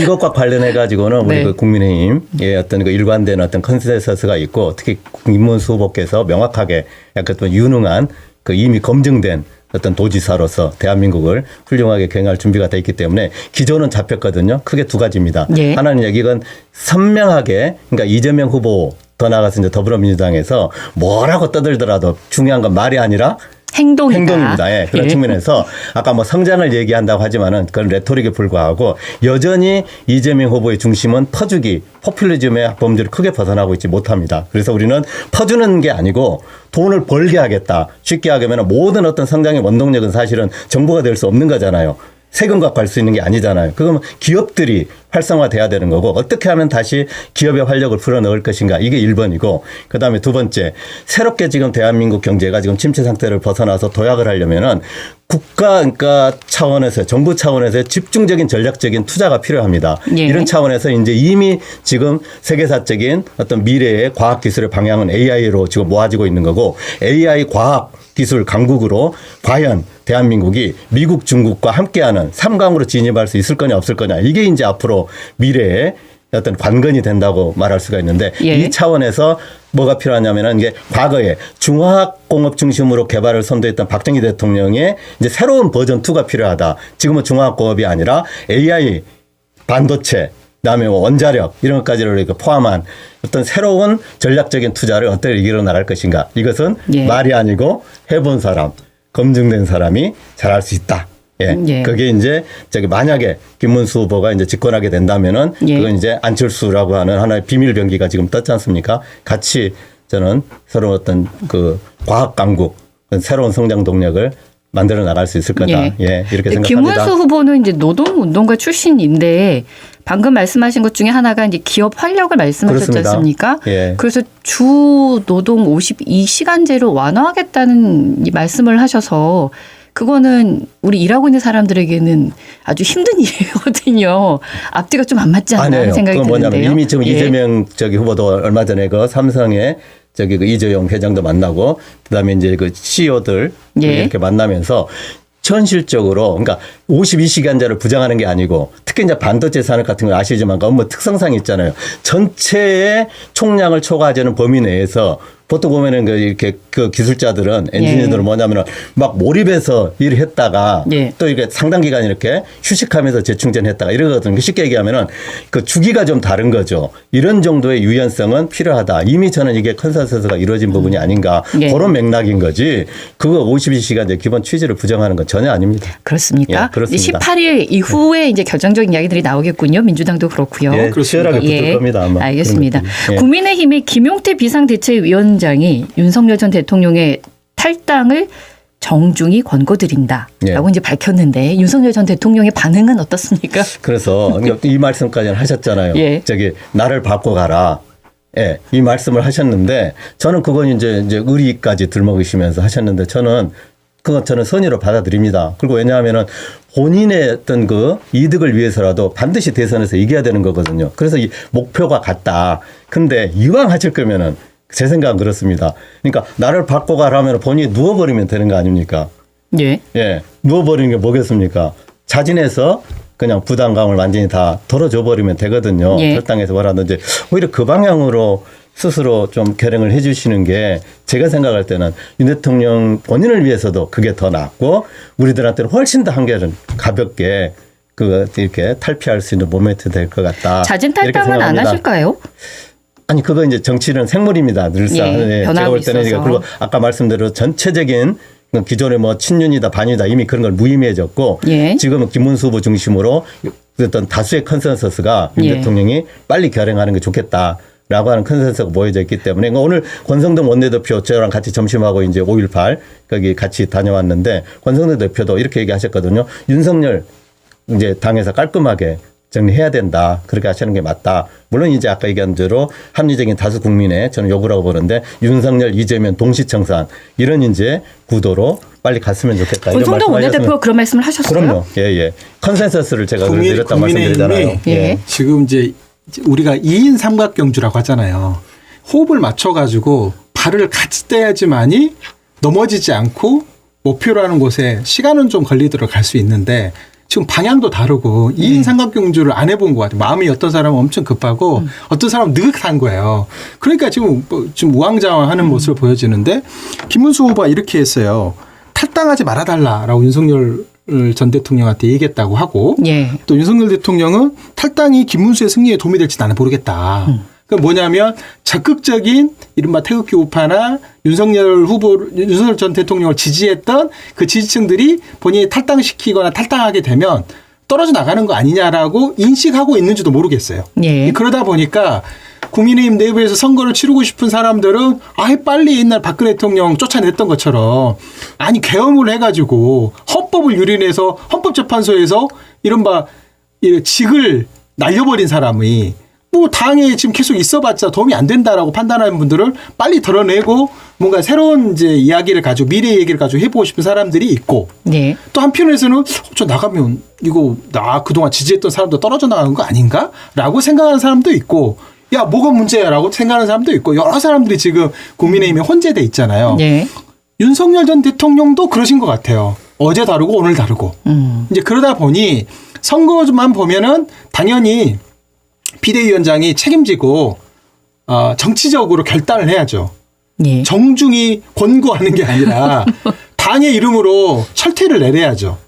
이것과 관련해 가지고는 우리 네. 그 국민의힘의 어떤 그 일관된 어떤 컨센서스가 있고 특히 김문수 후보께서 명확하게 약간 또 유능한 그 이미 검증된 어떤 도지사로서 대한민국을 훌륭하게 경영할 준비가 돼 있기 때문에 기조는 잡혔거든요. 크게 두 가지입니다. 예. 하나는 이건 선명하게 그러니까 이재명 후보 더 나아가서 이제 더불어민주당에서 뭐라고 떠들더라도 중요한 건 말이 아니라 행동입니다. 예, 그런 측면에서 아까 뭐 성장을 얘기한다고 하지만은 그건 레토릭에 불과하고 여전히 이재명 후보의 중심은 퍼주기, 포퓰리즘의 범주를 크게 벗어나고 있지 못합니다. 그래서 우리는 퍼주는 게 아니고 돈을 벌게 하겠다. 쉽게 하면 모든 어떤 성장의 원동력은 사실은 정부가 될 수 없는 거잖아요. 세금 갖고 할 수 있는 게 아니잖아요. 그러면 기업들이 활성화돼야 되는 거고 어떻게 하면 다시 기업의 활력을 불어넣을 것인가 이게 1번이고 그다음에 2번째 새롭게 지금 대한민국 경제가 지금 침체 상태를 벗어나서 도약을 하려면은 국가 그러니까 차원에서 정부 차원에서 집중적인 전략적인 투자가 필요합니다. 예. 이런 차원에서 이제 이미 지금 세계사적인 어떤 미래의 과학 기술의 방향은 AI로 지금 모아지고 있는 거고 AI 과학 기술 강국으로 과연 대한민국이 미국, 중국과 함께하는 3강으로 진입할 수 있을 거냐 없을 거냐 이게 이제 앞으로 미래의 어떤 관건이 된다고 말할 수가 있는데 예. 이 차원에서 뭐가 필요하냐면은 이게 과거에 중화학공업 중심으로 개발을 선도했던 박정희 대통령의 이제 새로운 버전 2가 필요하다. 지금은 중화학공업이 아니라 AI 반도체 그다음에 뭐 원자력 이런 것까지를 포함한 어떤 새로운 전략적인 투자를 어떻게 이끌어 나갈 것인가. 이것은 예. 말이 아니고 해본 사람, 검증된 사람이 잘할 수 있다. 예. 예. 그게 이제 저기 만약에 김문수 후보가 이제 집권하게 된다면은 예. 그건 이제 안철수라고 하는 하나의 비밀 병기가 지금 떴지 않습니까? 같이 저는 새로운 어떤 그 과학 강국, 새로운 성장 동력을 만들어 나갈 수 있을 거다. 예. 예. 이렇게 생각합니다. 김문수 후보는 이제 노동운동가 출신인데 방금 말씀하신 것 중에 하나가 이제 기업 활력을 말씀하셨지 그렇습니다. 않습니까? 예. 그래서 주 노동 52시간제로 완화하겠다는 이 말씀을 하셔서 그거는 우리 일하고 있는 사람들에게는 아주 힘든 일이거든요. 앞뒤가 좀 안 맞지 않나 하는 아니에요. 생각이 그건 뭐냐면 드는데요. 이미 지금 예. 이재명 저기 후보도 얼마 전에 그 삼성의 저기 그 이재용 회장도 만나고 그다음에 이제 그 CEO들 예. 이렇게 만나면서 현실적으로 그러니까 52시간제를 부정하는 게 아니고 특히 이제 반도체 산업 같은 걸 아시지만 그 업무 특성상이 있잖아요. 전체의 총량을 초과하자는 범위 내에서 보통 보면은 그 이렇게 그 기술자들은 엔지니어들은 뭐냐면은 막 몰입해서 일을 했다가 예. 또 이게 상당 기간 이렇게 휴식하면서 재충전했다가 이러거든요. 쉽게 얘기하면은 그 주기가 좀 다른 거죠. 이런 정도의 유연성은 필요하다. 이미 저는 이게 컨센서스가 이루어진 부분이 아닌가 예. 그런 맥락인 거지. 그거 52시간제 기본 취지를 부정하는 건 전혀 아닙니다. 그렇습니까? 예, 그렇습니다. 18일 이후에 이제 결정적인 이야기들이 나오겠군요. 민주당도 그렇고요. 예, 치열하게 붙을 겁니다. 아마. 알겠습니다. 예. 국민의힘의 김용태 비상대책위원장이 윤석열 전 대통령의 탈당을 정중히 권고드린다라고 예. 이제 밝혔는데 윤석열 전 대통령의 반응은 어떻습니까? 그래서 이 말씀까지는 하셨잖아요. 예. 저기 나를 바꿔 가라. 예, 이 말씀을 하셨는데 저는 그건 이제 의리까지 들먹이시면서 하셨는데 저는 선의로 받아들입니다. 그리고 왜냐하면은 본인의 어떤 그 이득을 위해서라도 반드시 대선에서 이겨야 되는 거거든요. 그래서 이 목표가 같다. 근데 이왕 하실 거면은 제 생각은 그렇습니다. 그러니까 나를 바꿔가라면 본인이 누워버리면 되는 거 아닙니까? 예. 예. 누워버리는 게 뭐겠습니까? 자진해서 그냥 부담감을 완전히 다 덜어줘 버리면 되거든요. 예. 탈당해서 뭐라든지 오히려 그 방향으로 스스로 좀 결행을 해 주시는 게 제가 생각할 때는 윤 대통령 본인을 위해서도 그게 더 낫고 우리들한테는 훨씬 더 한결은 가볍게 이렇게 탈피할 수 있는 모멘트 될 것 같다. 자진 이렇게 탈당은 안 생각합니다. 하실까요? 아니 그거 이제 정치는 생물입니다. 늘상. 예, 제가 변하고 볼 때는 있어서. 그리고 아까 말씀대로 전체적인 기존의 뭐 친윤이다 반윤이다 이미 그런 걸 무의미해졌고 예. 지금은 김문수 후보 중심으로 어떤 다수의 컨센서스가 윤 예. 대통령이 빨리 결행하는 게 좋겠다라고 하는 컨센서스가 모여져 있기 때문에 오늘 권성동 원내대표 저랑 같이 점심하고 이제 5.18 거기 같이 다녀왔는데 권성동 대표도 이렇게 얘기하셨거든요. 윤석열 이제 당에서 깔끔하게 정리해야 된다. 그렇게 하시는 게 맞다. 물론 이제 아까 얘기한 대로 합리적인 다수 국민의 저는 요구라고 보는데 윤석열, 이재명 동시청산 이런 이제 구도로 빨리 갔으면 좋겠다. 권성동 원내대표가 그런 말씀을 하셨어요? 그럼요. 예. 컨센서스를 제가 드렸다고 말씀드리잖아요. 예. 지금 이제 우리가 2인 삼각경주라고 하잖아요. 호흡을 맞춰가지고 발을 같이 떼야지만이 넘어지지 않고 목표로 하는 곳에 시간은 좀 걸리도록 갈 수 있는데 지금 방향도 다르고 2인 삼각경주를 안 해본 것 같아요. 마음이 어떤 사람은 엄청 급하고 어떤 사람은 느긋한 거예요. 그러니까 지금 우왕좌왕하는 모습을 보여지는데 김문수 후보가 이렇게 했어요. 탈당하지 말아달라라고 윤석열 전 대통령한테 얘기했다고 하고 예. 또 윤석열 대통령은 탈당이 김문수의 승리에 도움이 될지 나는 모르겠다. 그 뭐냐면 적극적인 이른바 태극기 우파나 윤석열 전 대통령을 지지했던 그 지지층들이 본인이 탈당시키거나 탈당하게 되면 떨어져 나가는 거 아니냐라고 인식하고 있는지도 모르겠어요. 예. 그러다 보니까 국민의힘 내부에서 선거를 치르고 싶은 사람들은 빨리 옛날 박근혜 대통령 쫓아냈던 것처럼 아니 계엄을 해가지고 헌법을 유린해서 헌법재판소에서 이른바 직을 날려버린 사람이 뭐 당에 지금 계속 있어봤자 도움이 안 된다라고 판단하는 분들을 빨리 덜어내고 뭔가 새로운 이제 이야기를 가지고 미래 얘기를 가지고 해보고 싶은 사람들이 있고 네. 또 한편에서는 저 나가면 이거 나 그동안 지지했던 사람도 떨어져 나가는 거 아닌가라고 생각하는 사람도 있고 야 뭐가 문제야라고 생각하는 사람도 있고 여러 사람들이 지금 국민의힘에 혼재돼 있잖아요. 네. 윤석열 전 대통령도 그러신 것 같아요. 어제 다르고 오늘 다르고 이제 그러다 보니 선거만 보면은 당연히 비대위원장이 책임지고 정치적으로 결단을 해야죠. 예. 정중히 권고하는 게 아니라 당의 이름으로 철퇴를 내려야죠.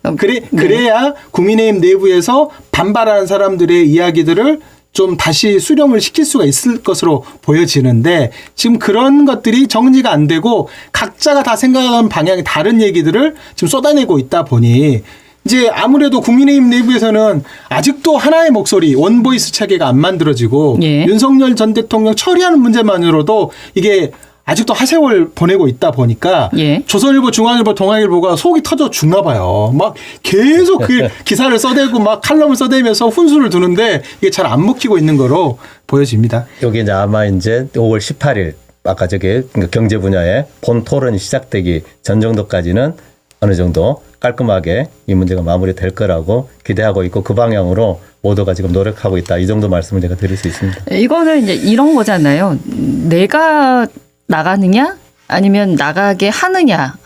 그래야 국민의힘 내부에서 반발하는 사람들의 이야기들을 좀 다시 수렴을 시킬 수가 있을 것으로 보여지는데 지금 그런 것들이 정리가 안 되고 각자가 다 생각하는 방향이 다른 얘기들을 지금 쏟아내고 있다 보니 이제 아무래도 국민의힘 내부에서는 아직도 하나의 목소리 원보이스 체계가 안 만들어지고 예. 윤석열 전 대통령 처리하는 문제만으로도 이게 아직도 하세월 보내고 있다 보니까 예. 조선일보, 중앙일보, 동아일보가 속이 터져 죽나 봐요. 막 계속 그 기사를 써대고 막 칼럼을 써대면서 훈수를 두는데 이게 잘 안 먹히고 있는 거로 보여집니다. 여기 이제 아마 이제 5월 18일 아까 저게 경제 분야의 본 토론이 시작되기 전 정도까지는 어느 정도 깔끔하게 이 문제가 마무리될 거라고 기대하고 있고 그 방향으로 모두가 지금 노력하고 있다. 이 정도 말씀을 제가 드릴 수 있습니다. 이거는 이제 이런 거잖아요. 내가 나가느냐 아니면 나가게 하느냐.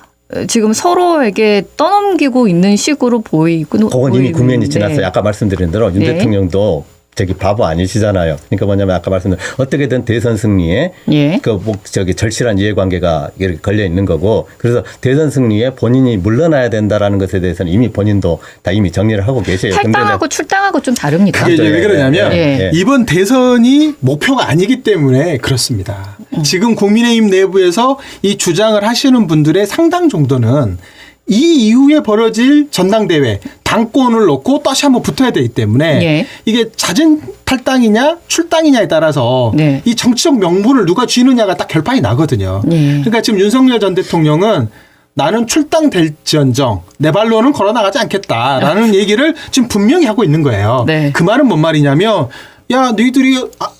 지금 서로에게 떠넘기고 있는 식으로 보이고. 그건 이미 국면이 지났어요. 아까 말씀드린 대로 윤 네. 대통령도 저기 바보 아니시잖아요. 그러니까 뭐냐면 아까 말씀드린 어떻게든 대선 승리에 예. 절실한 이해관계가 이렇게 걸려 있는 거고 그래서 대선 승리에 본인이 물러나야 된다라는 것에 대해서는 이미 본인도 다 이미 정리를 하고 계세요. 탈당하고 출당하고 좀 다릅니까? 그게 왜 그러냐면 예. 이번 대선이 목표가 아니기 때문에 그렇습니다. 지금 국민의힘 내부에서 이 주장을 하시는 분들의 상당 정도는 이 이후에 벌어질 전당대회 당권을 놓고 다시 한번 붙어야 되기 때문에 예. 이게 잦은 탈당이냐 출당이냐에 따라서 네. 이 정치적 명분을 누가 쥐느냐가 딱 결판이 나거든요. 예. 그러니까 지금 윤석열 전 대통령은 나는 출당될지언정 내 발로는 걸어나가지 않겠다라는 얘기를 지금 분명히 하고 있는 거예요. 네. 그 말은 뭔 말이냐면 야 너희들이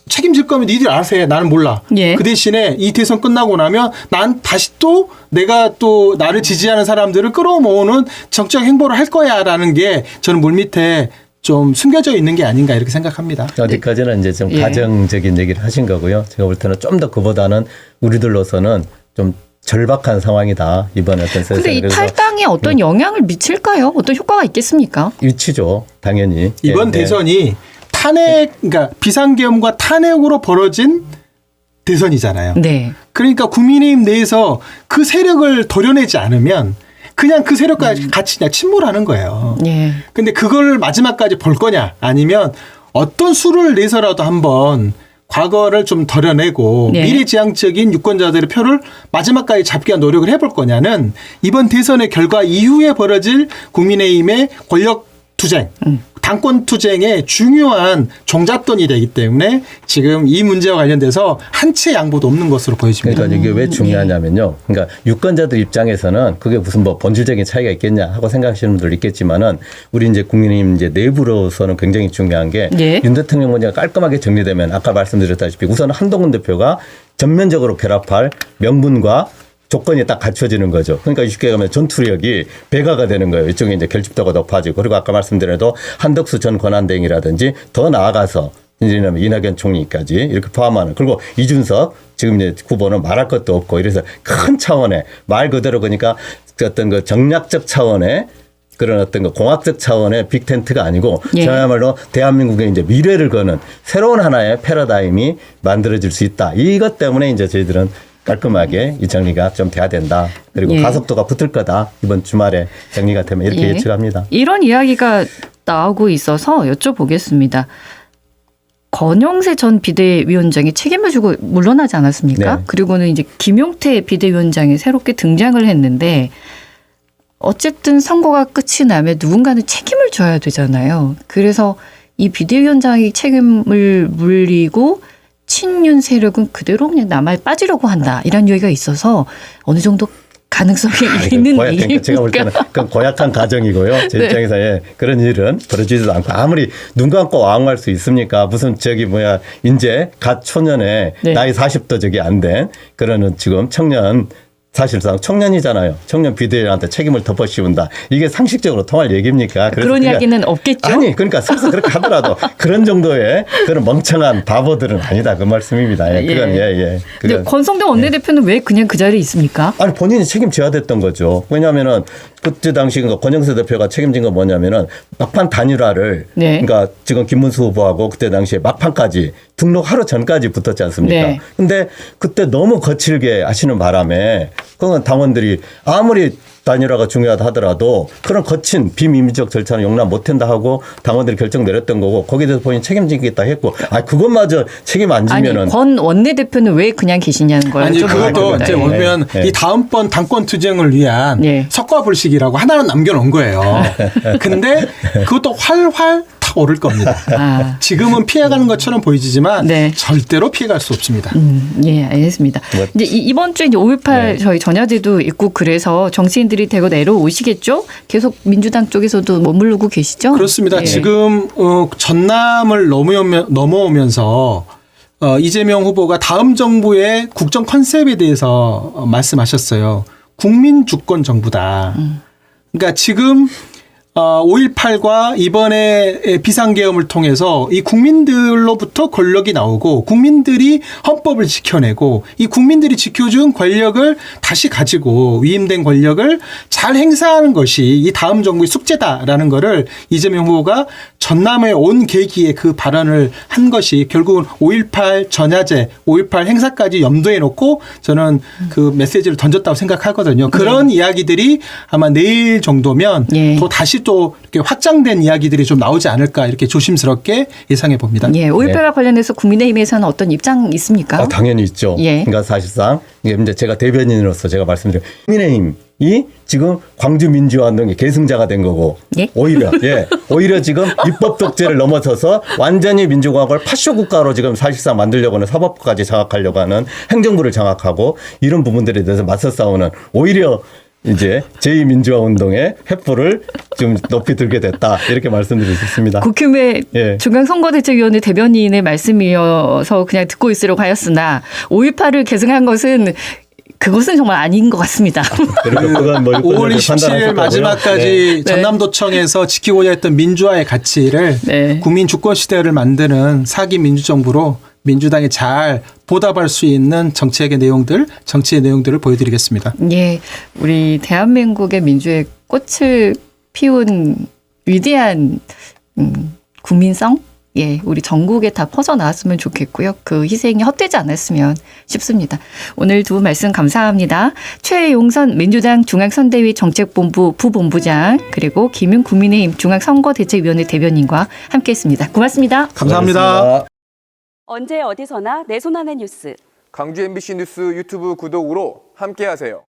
책임질 거면 니들이 알아서 해. 나는 몰라. 예. 그 대신에 이 대선 끝나고 나면 난 다시 또 내가 또 나를 지지하는 사람들을 끌어모으는 정치적 행보를 할 거야라는 게 저는 물밑에 좀 숨겨져 있는 게 아닌가 이렇게 생각합니다. 어디까지는 이제 좀 예. 가정적인 얘기를 하신 거고요. 제가 볼 때는 좀 더 그보다는 우리들로서는 좀 절박한 상황이다. 이번에 어떤 세상. 근데 이 탈당이 어떤 영향을 미칠까요? 어떤 효과가 있겠습니까? 위치죠. 당연히. 이번 대선이 그러니까 비상계엄과 탄핵으로 벌어진 대선이잖아요. 네. 그러니까 국민의힘 내에서 그 세력을 도려내지 않으면 그냥 그 세력과 같이 그냥 침몰하는 거예요. 예. 근데 그걸 마지막까지 볼 거냐 아니면 어떤 수를 내서라도 한번 과거를 좀 덜어내고 네. 미래지향적인 유권자들의 표를 마지막까지 잡기 위한 노력을 해볼 거냐는 이번 대선의 결과 이후에 벌어질 국민의힘의 권력 투쟁, 당권 투쟁의 중요한 종잣돈이 되기 때문에 지금 이 문제와 관련돼서 한 채 양보도 없는 것으로 보여집니다. 그러니까 이게 왜 중요하냐면요. 그러니까 유권자들 입장에서는 그게 무슨 뭐 본질적인 차이가 있겠냐 하고 생각하시는 분들 있겠지만은 우리 이제 국민의힘 이제 내부로서는 굉장히 중요한 게 윤 대통령 문제가 깔끔하게 정리되면 아까 말씀드렸다시피 우선 한동훈 대표가 전면적으로 결합할 명분과 조건이 딱 갖춰지는 거죠. 그러니까 쉽게 가면 전투력이 배가가 되는 거예요. 이쪽에 이제 결집도가 높아지고 그리고 아까 말씀드려도 한덕수 전 권한대행이라든지 더 나아가서 이낙연 총리까지 이렇게 포함하는 그리고 이준석 지금 이제 후보는 말할 것도 없고 이래서 큰 차원의 말 그대로 그러니까 어떤 그 정략적 차원의 그런 어떤 그 공학적 차원의 빅텐트가 아니고 예. 저야말로 대한민국의 이제 미래를 거는 새로운 하나의 패러다임이 만들어질 수 있다. 이것 때문에 이제 저희들은 깔끔하게 이 정리가 좀 돼야 된다. 그리고 예. 가속도가 붙을 거다. 이번 주말에 정리가 되면 이렇게 예. 예측합니다. 이런 이야기가 나오고 있어서 여쭤보겠습니다. 권영세 전 비대위원장이 책임을 지고 물러나지 않았습니까? 네. 그리고는 이제 김용태 비대위원장이 새롭게 등장을 했는데 어쨌든 선거가 끝이 나면 누군가는 책임을 져야 되잖아요. 그래서 이 비대위원장이 책임을 물리고 친윤 세력은 그대로 그냥 남아 빠지려고 한다. 이런 얘기가 있어서 어느 정도 가능성이 있는 얘기입니까? 제가 볼 때는 그건 고약한 가정이고요. 제 네. 입장에서 그런 일은 벌어지지도 않고 아무리 눈 감고 왕할 수 있습니까? 무슨 이제 갓 초년에 네. 나이 40도 안 된 그런 지금 청년 사실상 청년이잖아요. 청년 비대위원한테 책임을 덮어씌운다. 이게 상식적으로 통할 얘기입니까? 그래서 그런 이야기는 없겠죠. 아니 그러니까 설사 그렇게 하더라도 그런 정도의 그런 멍청한 바보들은 아니다 그 말씀입니다. 그건 근데 그건 권성동 원내대표는 왜 그냥 그 자리에 있습니까? 아니 본인이 책임져야 됐던 거죠. 왜냐하면은 그때 당시 권영세 대표가 책임진 건 뭐냐면은 막판 단일화를 네. 그러니까 지금 김문수 후보하고 그때 당시에 막판까지 등록 하루 전까지 붙었지 않습니까? 네. 근데 그때 너무 거칠게 하시는 바람에 그건 당원들이 아무리 단일화가 중요하다 하더라도 그런 거친 비민주적 절차는 용납 못한다 하고 당원들이 결정 내렸던 거고 거기에 대해서 본인 책임지겠다 했고 그것마저 책임 안 지면은 아니 권 원내대표는 왜 그냥 계시냐는 거예요. 아니 좀 그것도 궁금합니다. 이제 보면 네. 이 다음번 당권 투쟁을 위한 석가불식이라고 하나는 남겨놓은 거예요. 근데 그것도 활활 탁 오를 겁니다. 지금은 피해가는 것처럼 보이지만 절대로 피해갈 수 없습니다. 예, 알겠습니다. 이제 이번 주에 5.18 저희 전야제도 있고 그래서 정치인들이 대거 내려오시겠죠? 계속 민주당 쪽에서도 머무르고 계시죠? 그렇습니다. 예. 지금 전남을 넘어오면서 이재명 후보가 다음 정부의 국정 컨셉에 대해서 말씀하셨어요. 국민 주권 정부다. 그러니까 지금 5.18과 이번에 비상계엄을 통해서 이 국민들로부터 권력이 나오고 국민들이 헌법을 지켜내고 이 국민들이 지켜준 권력을 다시 가지고 위임된 권력을 잘 행사하는 것이 이 다음 정부의 숙제다라는 거를 이재명 후보가 전남에 온 계기에 그 발언을 한 것이 결국은 5.18 전야제, 5.18 행사까지 염두에 놓고 저는 그 메시지를 던졌다고 생각하거든요. 그런 이야기들이 아마 내일 정도면 또 다시 또 이렇게 확장된 이야기들이 좀 나오지 않을까 이렇게 조심스럽게 예상해 봅니다. 예, 5.18과 관련해서 국민의힘에서는 어떤 입장 있습니까? 당연히 있죠. 그러니까 사실상 이제 제가 대변인으로서 제가 말씀드린 국민의힘이 지금 광주 민주화운동의 계승자가 된 거고 오히려 지금 입법 독재를 넘어서서 완전히 민주공화국을 파쇼 국가로 지금 사실상 만들려고 하는 사법부까지 장악하려고 하는 행정부를 장악하고 이런 부분들에 대해서 맞서 싸우는 오히려 이제 제2민주화운동의 횃불을 좀 높이 들게 됐다 이렇게 말씀드릴 수 있습니다. 국힘의 중앙선거대책위원회 대변인의 말씀이어서 그냥 듣고 있으려고 하였으나 5.18을 계승한 것은 그것은 정말 아닌 것 같습니다. 5월 27일 마지막까지 전남도청에서 지키고자 했던 민주화의 가치를 국민 주권 시대를 만드는 사기 민주정부로 민주당이 잘 보답할 수 있는 정치의 내용들을 보여드리겠습니다. 예, 우리 대한민국의 민주의 꽃을 피운 위대한 국민성? 우리 전국에 다 퍼져나왔으면 좋겠고요. 그 희생이 헛되지 않았으면 싶습니다. 오늘 두 분 말씀 감사합니다. 최용선 민주당 중앙선대위 정책본부 부본부장 그리고 김윤 국민의힘 중앙선거대책위원회 대변인과 함께했습니다. 고맙습니다. 감사합니다. 언제 어디서나 내 손 안의 뉴스. 광주 MBC 뉴스 유튜브 구독으로 함께하세요.